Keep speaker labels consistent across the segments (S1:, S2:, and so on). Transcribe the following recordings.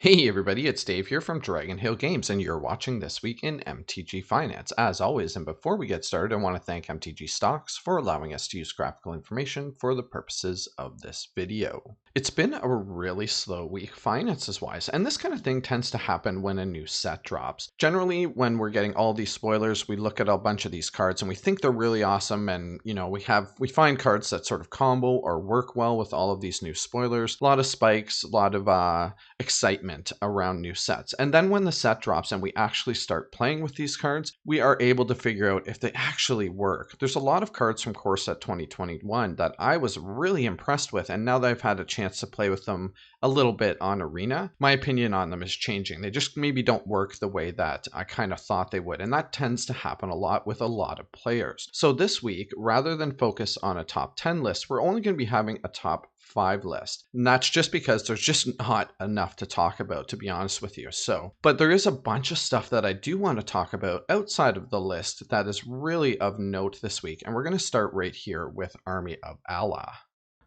S1: Hey everybody, it's Dave here from Dragonhill Games, and you're watching This Week in MTG Finance. As always, and before we get started, I want to thank MTG Stocks for allowing us to use graphical information for the purposes of this video. It's been a really slow week finances-wise, and this kind of thing tends to happen when a new set drops. Generally, when we're getting all these spoilers, we look at a bunch of these cards and we think they're really awesome, and we find cards that sort of combo or work well with all of these new spoilers. A lot of spikes, a lot of excitement around new sets. And then when the set drops and we actually start playing with these cards, we are able to figure out if they actually work. There's a lot of cards from Core Set 2021 that I was really impressed with, and now that I've had a chance to play with them a little bit on Arena, my opinion on them is changing. They just maybe don't work the way that I kind of thought they would, and that tends to happen a lot with a lot of players. So this week, rather than focus on a top 10 list, we're only going to be having a top 5 list. And that's just because there's just not enough to talk about, to be honest with you. But there is a bunch of stuff that I do want to talk about outside of the list that is really of note this week. And we're going to start right here with Army of Allah.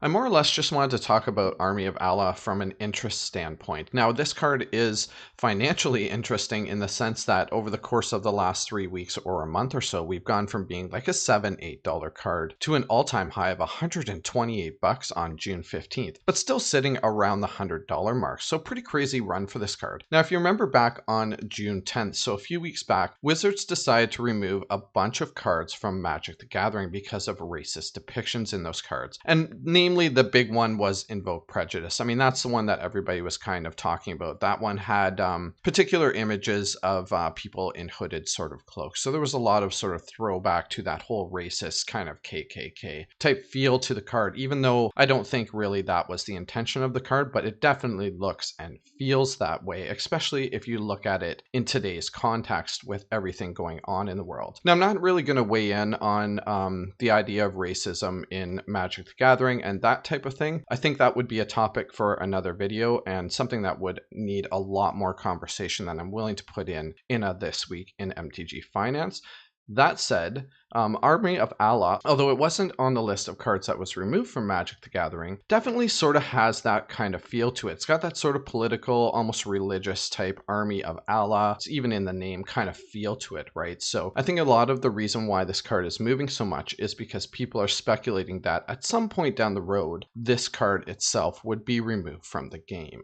S1: I more or less just wanted to talk about Army of Allah from an interest standpoint. Now, this card is financially interesting in the sense that over the course of the last 3 weeks or a month or so, we've gone from being like a $7, $8 card to an all-time high of $128 on June 15th, but still sitting around the $100 mark. So pretty crazy run for this card. Now, if you remember back on June 10th, so a few weeks back, Wizards decided to remove a bunch of cards from Magic the Gathering because of racist depictions in those cards. And namely, the big one was Invoke Prejudice. I mean, that's the one that everybody was kind of talking about. That one had particular images of people in hooded sort of cloaks. So there was a lot of sort of throwback to that whole racist kind of KKK type feel to the card, even though I don't think really that was the intention of the card, but it definitely looks and feels that way, especially if you look at it in today's context with everything going on in the world. Now, I'm not really going to weigh in on the idea of racism in Magic the Gathering and that type of thing. I think that would be a topic for another video and something that would need a lot more conversation than I'm willing to put in a This Week in MTG Finance. That said, Army of Allah, although it wasn't on the list of cards that was removed from Magic the Gathering, definitely sort of has that kind of feel to it. It's got that sort of political, almost religious type Army of Allah. It's even in the name kind of feel to it, right? So I think a lot of the reason why this card is moving so much is because people are speculating that at some point down the road, this card itself would be removed from the game.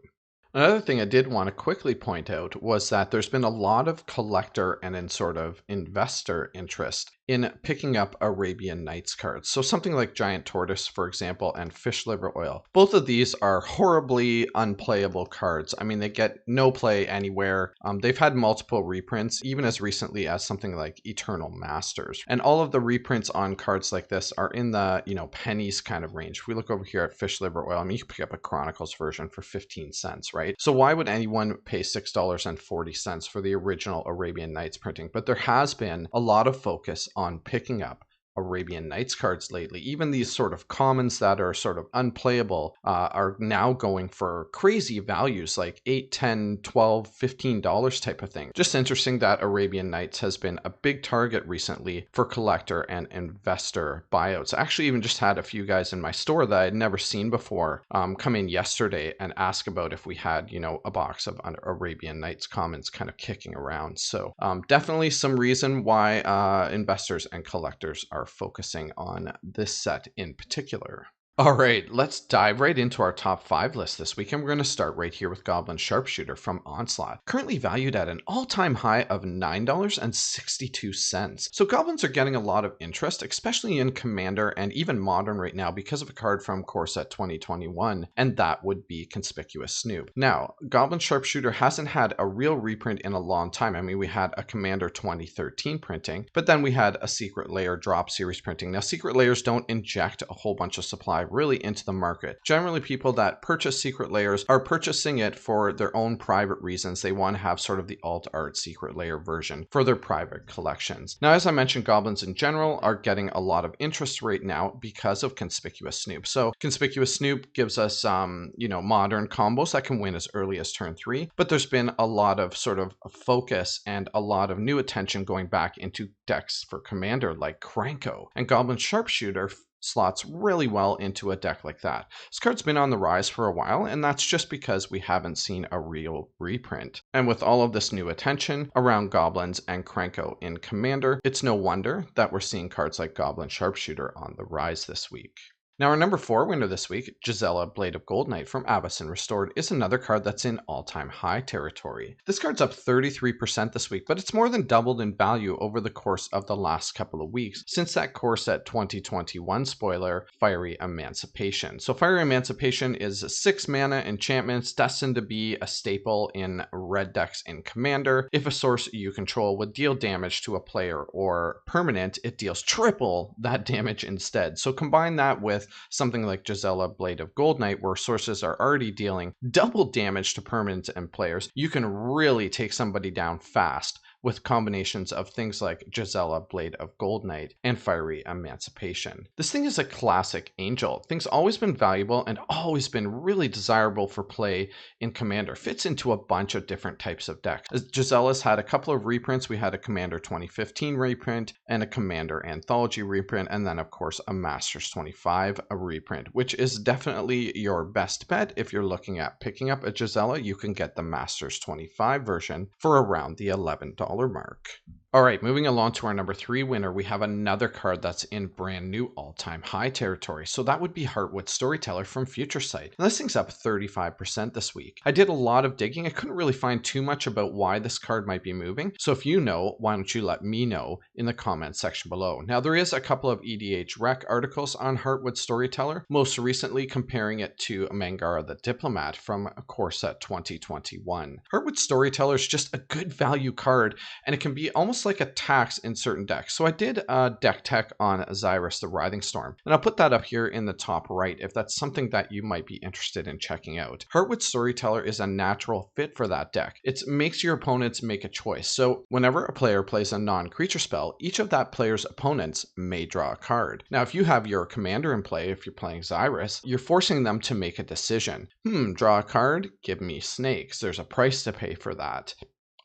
S1: Another thing I did want to quickly point out was that there's been a lot of collector and in sort of investor interest in picking up Arabian Nights cards. So something like Giant Tortoise, for example, and Fish Liver Oil. Both of these are horribly unplayable cards. I mean, they get no play anywhere. They've had multiple reprints, even as recently as something like Eternal Masters. And all of the reprints on cards like this are in the, pennies kind of range. If we look over here at Fish Liver Oil, I mean, you can pick up a Chronicles version for 15 cents, right? So why would anyone pay $6.40 for the original Arabian Nights printing? But there has been a lot of focus on picking up Arabian Nights cards lately. Even these sort of commons that are sort of unplayable are now going for crazy values like $8, $10, $12, $15 type of thing. Just interesting that Arabian Nights has been a big target recently for collector and investor buyouts. I actually even just had a few guys in my store that I had never seen before come in yesterday and ask about if we had, a box of Arabian Nights commons kind of kicking around. So definitely some reason why investors and collectors are focusing on this set in particular. All right, let's dive right into our top 5 list this week, and we're going to start right here with Goblin Sharpshooter from Onslaught, currently valued at an all-time high of $9.62. So goblins are getting a lot of interest, especially in Commander and even Modern right now because of a card from Core Set 2021, and that would be Conspicuous Snoop. Now, Goblin Sharpshooter hasn't had a real reprint in a long time. I mean, we had a Commander 2013 printing, but then we had a Secret Lair drop series printing. Now, Secret Lairs don't inject a whole bunch of supply really into the market. Generally, people that purchase Secret Lairs are purchasing it for their own private reasons. They want to have sort of the alt art Secret Lair version for their private collections. Now, as I mentioned, goblins in general are getting a lot of interest right now because of Conspicuous Snoop. So Conspicuous Snoop gives us, modern combos that can win as early as turn 3, but there's been a lot of sort of focus and a lot of new attention going back into decks for Commander like Kranko, and Goblin Sharpshooter slots really well into a deck like that. This card's been on the rise for a while, and that's just because we haven't seen a real reprint. And with all of this new attention around goblins and Krenko in Commander, it's no wonder that we're seeing cards like Goblin Sharpshooter on the rise this week. Now, our number 4 winner this week, Gisela, Blade of Gold Knight from Avacyn Restored, is another card that's in all-time high territory. This card's up 33% this week, but it's more than doubled in value over the course of the last couple of weeks since that Core Set 2021 spoiler, Fiery Emancipation. So Fiery Emancipation is 6 mana enchantments destined to be a staple in red decks in Commander. If a source you control would deal damage to a player or permanent, it deals triple that damage instead. So combine that with something like Gisela, Blade of Gold Knight, where sources are already dealing double damage to permanents and players, you can really take somebody down fast with combinations of things like Gisela, Blade of Gold Knight, and Fiery Emancipation. This thing is a classic angel. Thing's always been valuable and always been really desirable for play in Commander. Fits into a bunch of different types of decks. Gisela's had a couple of reprints. We had a Commander 2015 reprint and a Commander Anthology reprint, and then of course a Masters 25 reprint, which is definitely your best bet. If you're looking at picking up a Gisela, you can get the Masters 25 version for around the $11 mark. All right, moving along to our number 3 winner, we have another card that's in brand new all-time high territory. So that would be Heartwood Storyteller from Future Sight. And this thing's up 35% this week. I did a lot of digging. I couldn't really find too much about why this card might be moving. So if you know, why don't you let me know in the comments section below. Now, there is a couple of EDH Rec articles on Heartwood Storyteller, most recently comparing it to Mangara the Diplomat from Core Set 2021. Heartwood Storyteller is just a good value card, and it can be almost like a tax in certain decks. So I did a deck tech on Xyrus the Writhing Storm, and I'll put that up here in the top right if that's something that you might be interested in checking out. Heartwood Storyteller is a natural fit for that deck. It makes your opponents make a choice. So whenever a player plays a non-creature spell, each of that player's opponents may draw a card. Now, if you have your commander in play, if you're playing Xyrus, you're forcing them to make a decision. Draw a card, give me snakes. There's a price to pay for that.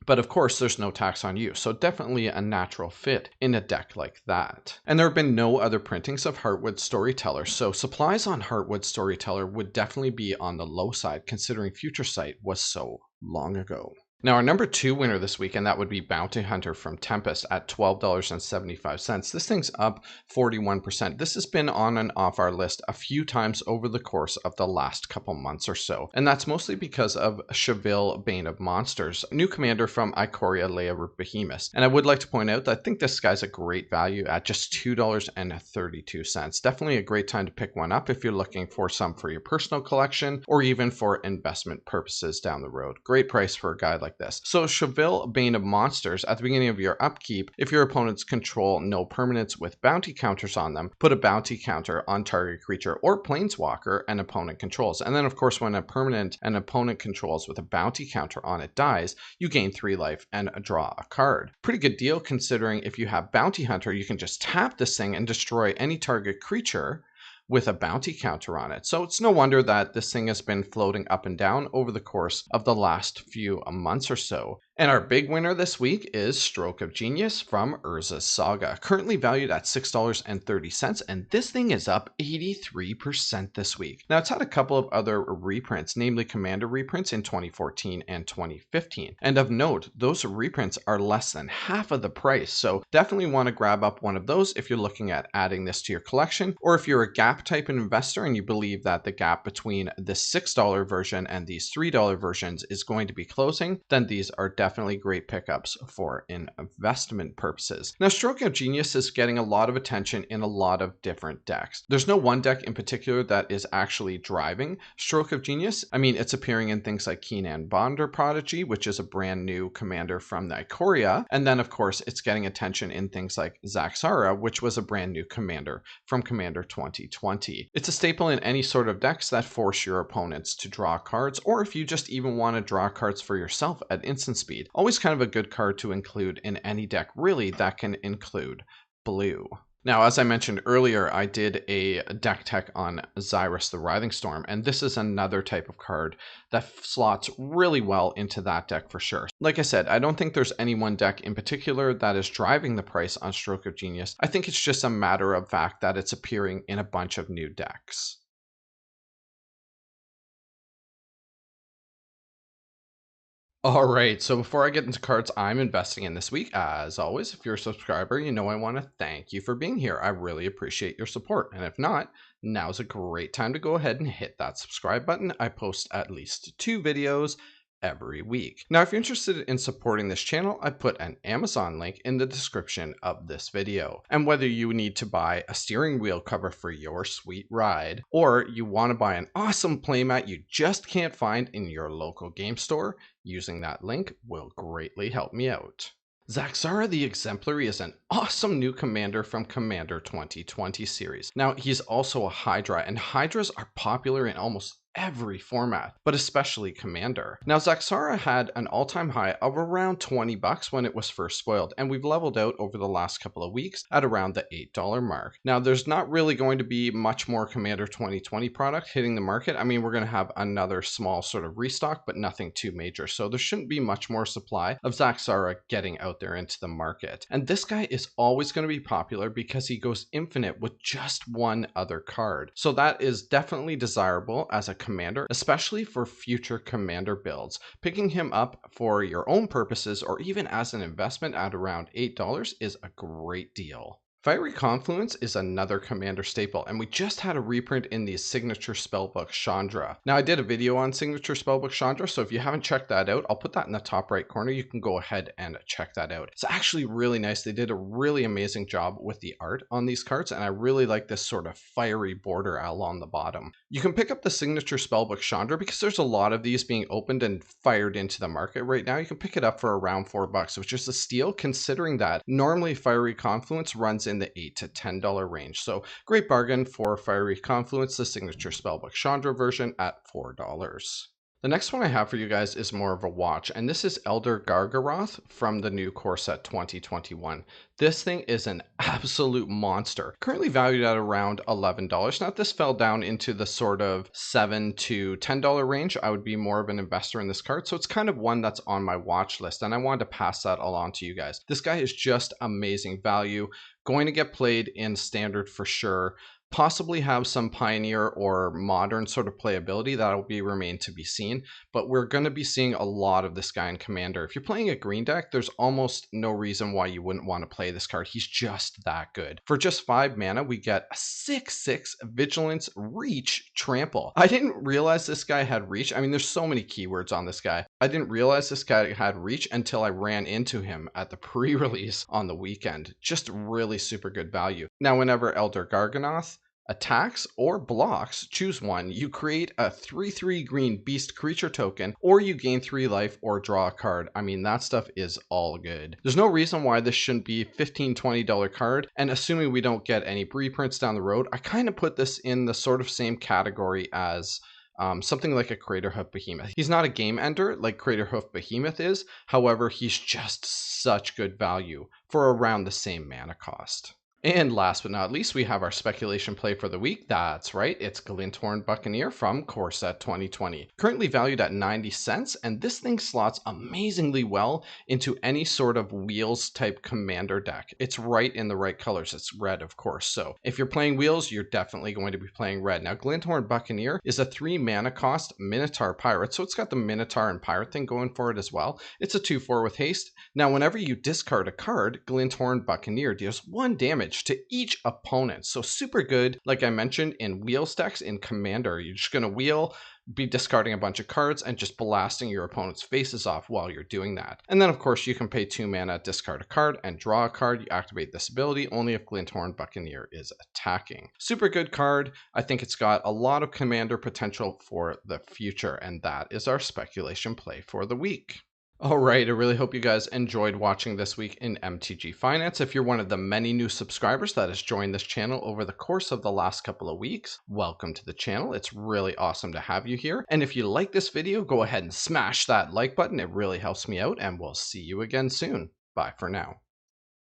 S1: But of course, there's no tax on you, so definitely a natural fit in a deck like that. And there have been no other printings of Heartwood Storyteller, so supplies on Heartwood Storyteller would definitely be on the low side, considering Future Sight was so long ago. Now, our number 2 winner this week, and that would be Bounty Hunter from Tempest at $12.75. This thing's up 41%. This has been on and off our list a few times over the course of the last couple months or so. And that's mostly because of Cheville, Bane of Monsters, a new commander from Ikoria Leia Behemoth. And I would like to point out that I think this guy's a great value at just $2.32. Definitely a great time to pick one up if you're looking for some for your personal collection or even for investment purposes down the road. Great price for a guy like this. So Cheville, Bane of Monsters, at the beginning of your upkeep, if your opponents control no permanents with bounty counters on them, put a bounty counter on target creature or planeswalker an opponent controls. And then of course, when a permanent an opponent controls with a bounty counter on it dies, you gain 3 life and draw a card. Pretty good deal considering if you have Bounty Hunter, you can just tap this thing and destroy any target creature with a bounty counter on it. So it's no wonder that this thing has been floating up and down over the course of the last few months or so. And our big winner this week is Stroke of Genius from Urza's Saga, currently valued at $6.30, and this thing is up 83% this week. Now, it's had a couple of other reprints, namely Commander reprints in 2014 and 2015. And of note, those reprints are less than half of the price, so definitely want to grab up one of those if you're looking at adding this to your collection, or if you're a gap type investor and you believe that the gap between the $6 version and these $3 versions is going to be closing, then these are definitely great pickups for investment purposes. Now, Stroke of Genius is getting a lot of attention in a lot of different decks. There's no one deck in particular that is actually driving Stroke of Genius. I mean, it's appearing in things like Keenan Bonder Prodigy, which is a brand new commander from the Ikoria. And then, of course, it's getting attention in things like Zaxara, which was a brand new commander from Commander 2020. It's a staple in any sort of decks that force your opponents to draw cards, or if you just even want to draw cards for yourself at instant speed. Always kind of a good card to include in any deck, really, that can include blue. Now, as I mentioned earlier, I did a deck tech on Xyrus the Writhing Storm, and this is another type of card that slots really well into that deck for sure. Like I said, I don't think there's any one deck in particular that is driving the price on Stroke of Genius. I think it's just a matter of fact that it's appearing in a bunch of new decks. All right, so before I get into cards I'm investing in this week, as always, if you're a subscriber, you know I want to thank you for being here. I really appreciate your support. And if not, now's a great time to go ahead and hit that subscribe button. I post at least 2 videos every week. Now, if you're interested in supporting this channel, I put an Amazon link in the description of this video. And whether you need to buy a steering wheel cover for your sweet ride, or you want to buy an awesome playmat you just can't find in your local game store, using that link will greatly help me out. Zaxara the Exemplary is an awesome new commander from Commander 2020 series. Now, he's also a Hydra, and Hydras are popular in almost every format, but especially Commander. Now, Zaxara had an all-time high of around $20 when it was first spoiled, and we've leveled out over the last couple of weeks at around the $8 mark. Now, there's not really going to be much more Commander 2020 product hitting the market. I mean, we're going to have another small sort of restock, but nothing too major, so there shouldn't be much more supply of Zaxara getting out there into the market. And this guy is always going to be popular because he goes infinite with just one other card. So that is definitely desirable as a commander, especially for future commander builds. Picking him up for your own purposes or even as an investment at around $8 is a great deal. Fiery Confluence is another commander staple, and we just had a reprint in the Signature Spellbook Chandra. Now, I did a video on Signature Spellbook Chandra, so if you haven't checked that out, I'll put that in the top right corner. You can go ahead and check that out. It's actually really nice. They did a really amazing job with the art on these cards, and I really like this sort of fiery border along the bottom. You can pick up the Signature Spellbook Chandra because there's a lot of these being opened and fired into the market right now. You can pick it up for around $4, which is a steal considering that normally Fiery Confluence runs in the $8 to $10 range. So great bargain for Fiery Confluence, the Signature Spellbook Chandra version at $4. The next one I have for you guys is more of a watch, and this is Elder Gargaroth from the new core set 2021. This thing is an absolute monster, currently valued at around $11. Now, if this fell down into the sort of $7 to $10 range, I would be more of an investor in this card. So it's kind of one that's on my watch list, and I wanted to pass that along to you guys. This guy is just amazing value, going to get played in standard for sure. Possibly have some pioneer or modern sort of playability that will be remain to be seen, but we're going to be seeing a lot of this guy in Commander. If you're playing a green deck, there's almost no reason why you wouldn't want to play this card. He's just that good. For just 5 mana, we get a 6/6 Vigilance, Reach, Trample. I didn't realize this guy had Reach. I mean, there's so many keywords on this guy. I didn't realize this guy had Reach until I ran into him at the pre-release on the weekend. Just really super good value. Now, whenever Elder Garganoth attacks or blocks, choose one. You create a 3/3 green beast creature token, or you gain 3 life or draw a card. I mean, that stuff is all good. There's no reason why this shouldn't be $15, $20 card, and assuming we don't get any reprints down the road, I kind of put this in the sort of same category as something like a Craterhoof Behemoth. He's not a game ender like Craterhoof Behemoth is, however, he's just such good value for around the same mana cost. And last but not least, we have our speculation play for the week. That's right, it's Glinthorn Buccaneer from Core Set 2020. Currently valued at 90 cents, and this thing slots amazingly well into any sort of wheels type commander deck. It's right in the right colors. It's red, of course. So if you're playing wheels, you're definitely going to be playing red. Now, Glinthorn Buccaneer is a 3 mana cost Minotaur Pirate, so it's got the Minotaur and Pirate thing going for it as well. It's a 2/4 with haste. Now, whenever you discard a card, Glinthorn Buccaneer deals 1 damage to each opponent. So super good, like I mentioned, in wheel stacks in Commander. You're just going to wheel, be discarding a bunch of cards, and just blasting your opponent's faces off while you're doing that. And then, of course, you can pay 2 mana, discard a card, and draw a card. You activate this ability only if Glinthorn Buccaneer is attacking. Super good card. I think it's got a lot of Commander potential for the future, and that is our speculation play for the week. All right, I really hope you guys enjoyed watching this week in MTG Finance. If you're one of the many new subscribers that has joined this channel over the course of the last couple of weeks, welcome to the channel. It's really awesome to have you here. And if you like this video, go ahead and smash that like button. It really helps me out, and we'll see you again soon. Bye for now.